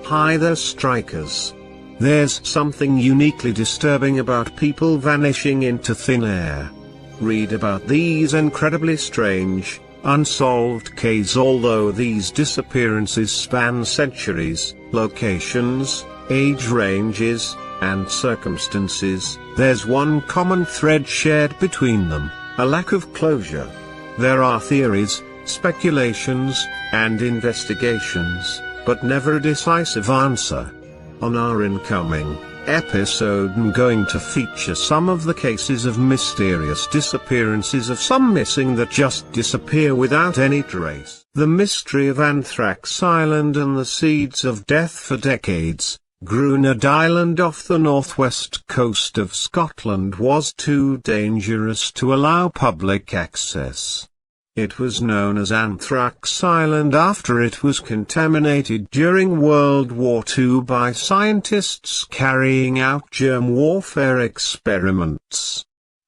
Hi there, strikers. There's something uniquely disturbing about people vanishing into thin air. Read about these incredibly strange, unsolved cases. Although these disappearances span centuries, locations, age ranges, and circumstances, there's one common thread shared between them: a lack of closure. There are theories, speculations, and investigations, but never a decisive answer. On our incoming episode, I'm going to feature some of the cases of mysterious disappearances, of some missing that just disappear without any trace. The mystery of Anthrax Island and the seeds of death. For decades, whodunit Island off the northwest coast of Scotland was too dangerous to allow public access. It was known as Anthrax Island after it was contaminated during World War II by scientists carrying out germ warfare experiments.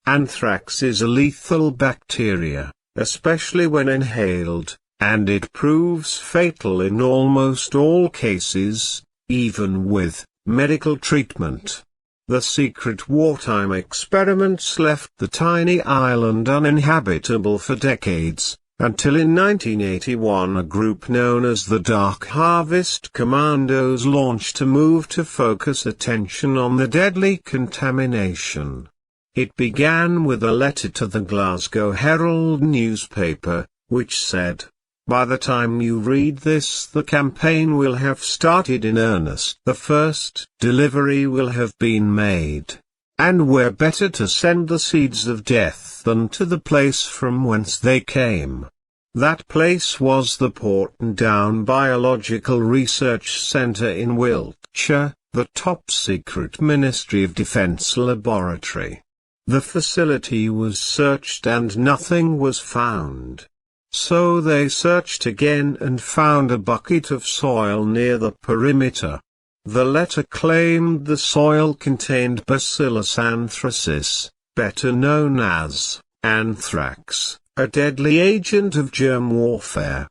Anthrax is a lethal bacteria, especially when inhaled, and it proves fatal in almost all cases, even with medical treatment. The secret wartime experiments left the tiny island uninhabitable for decades, until in 1981 a group known as the Dark Harvest Commandos launched a move to focus attention on the deadly contamination. It began with a letter to the Glasgow Herald newspaper, which said, "By the time you read this, the campaign will have started in earnest. The first delivery will have been made. And where better to send the seeds of death than to the place from whence they came?" That place was the Porton Down Biological Research Centre in Wiltshire, the top-secret Ministry of Defence laboratory. The facility was searched and nothing was found. So they searched again and found a bucket of soil near the perimeter. The letter claimed the soil contained Bacillus anthracis, better known as anthrax, a deadly agent of germ warfare.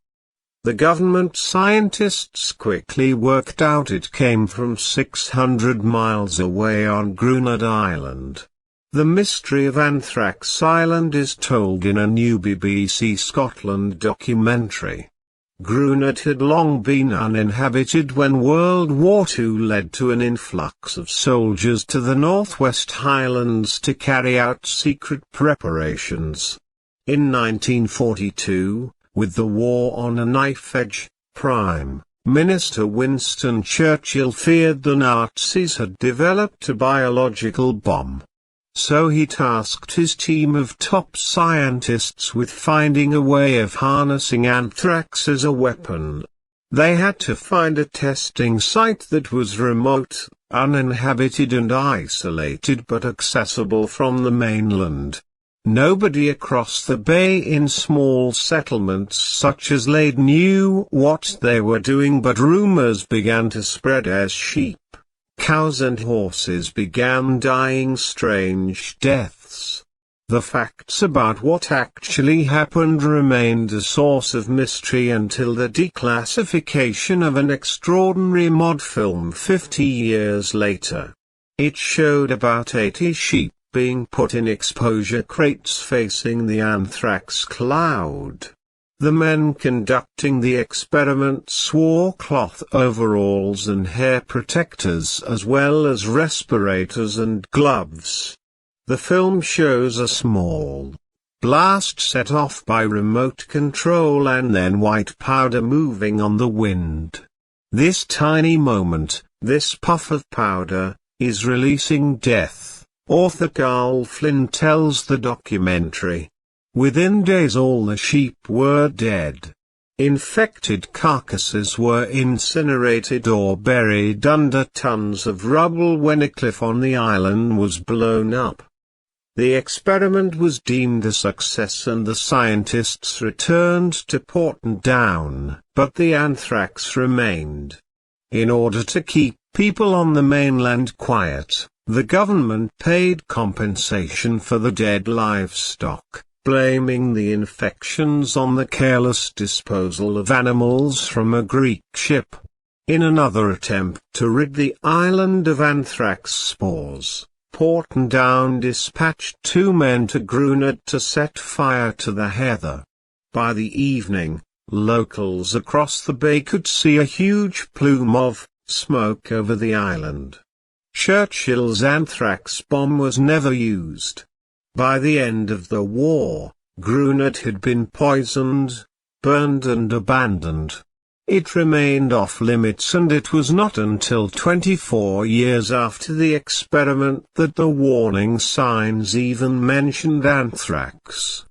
The government scientists quickly worked out it came from 600 miles away on whodunit Island. The mystery of Anthrax Island is told in a new BBC Scotland documentary. Whodunit had long been uninhabited when World War II led to an influx of soldiers to the Northwest Highlands to carry out secret preparations. In 1942, with the war on a knife edge, Prime Minister Winston Churchill feared the Nazis had developed a biological bomb. So he tasked his team of top scientists with finding a way of harnessing anthrax as a weapon. They had to find a testing site that was remote, uninhabited and isolated but accessible from the mainland. Nobody across the bay in small settlements such as Lade knew what they were doing, but rumors began to spread as sheep, cows and horses began dying strange deaths. The facts about what actually happened remained a source of mystery until the declassification of an extraordinary mod film 50 years later. It showed about 80 sheep being put in exposure crates facing the anthrax cloud. The men conducting the experiments wore cloth overalls and hair protectors as well as respirators and gloves. The film shows a small blast set off by remote control and then white powder moving on the wind. This tiny moment, this puff of powder, is releasing death, author Carl Flynn tells the documentary. Within days all the sheep were dead. Infected carcasses were incinerated or buried under tons of rubble when a cliff on the island was blown up. The experiment was deemed a success and the scientists returned to Porton Down, but the anthrax remained. In order to keep people on the mainland quiet, the government paid compensation for the dead livestock, blaming the infections on the careless disposal of animals from a Greek ship. In another attempt to rid the island of anthrax spores, Portendown dispatched 2 men to whodunit to set fire to the heather. By the evening, locals across the bay could see a huge plume of smoke over the island. Churchill's anthrax bomb was never used. By the end of the war, whodunit had been poisoned, burned and abandoned. It remained off-limits, and it was not until 24 years after the experiment that the warning signs even mentioned anthrax.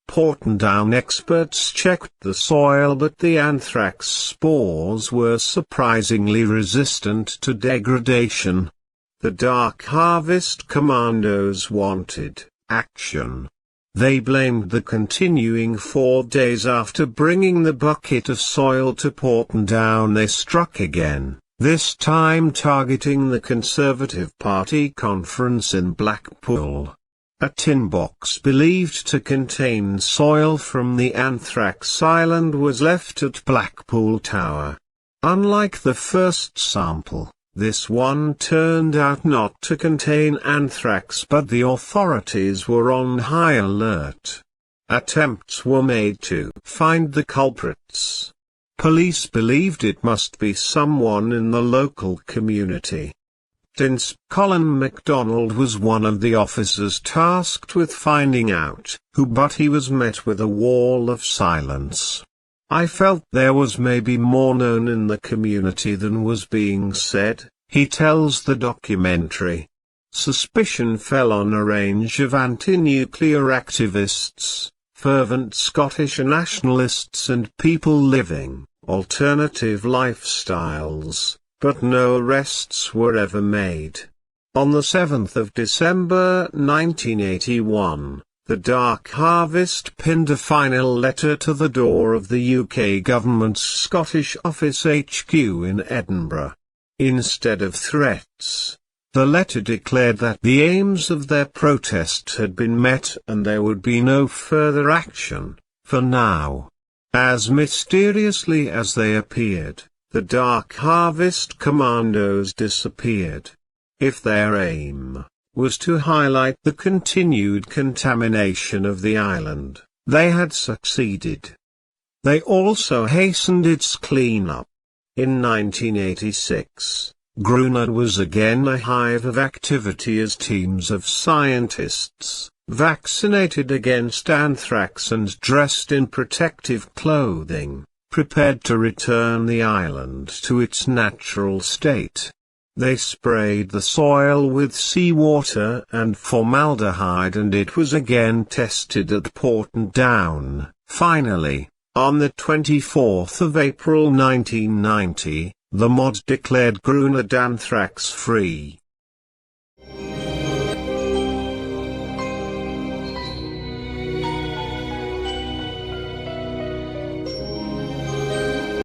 Portendown experts checked the soil, but the anthrax spores were surprisingly resistant to degradation. The Dark Harvest Commandos wanted action. They blamed the continuing 4 days after bringing the bucket of soil to Portendown. They struck again, this time targeting the Conservative Party conference in Blackpool. A tin box believed to contain soil from the anthrax island was left at Blackpool Tower. Unlike the first sample, this one turned out not to contain anthrax, but the authorities were on high alert. Attempts were made to find the culprits. Police believed it must be someone in the local community. Since Colin MacDonald was one of the officers tasked with finding out who, but he was met with a wall of silence. I felt there was maybe more known in the community than was being said, he tells the documentary. Suspicion fell on a range of anti-nuclear activists, fervent Scottish nationalists and people living alternative lifestyles, but no arrests were ever made. On the 7th of December 1981, the Dark Harvest pinned a final letter to the door of the UK government's Scottish Office HQ in Edinburgh. Instead of threats, the letter declared that the aims of their protest had been met and there would be no further action, for now. As mysteriously as they appeared, the Dark Harvest Commandos disappeared. If their aim was to highlight the continued contamination of the island, they had succeeded. They also hastened its cleanup. In 1986, whodunit was again a hive of activity as teams of scientists, vaccinated against anthrax and dressed in protective clothing, prepared to return the island to its natural state. They sprayed the soil with seawater and formaldehyde, and it was again tested at Portendown. Finally, on the 24th of April 1990, the MOD declared whodunit anthrax-free.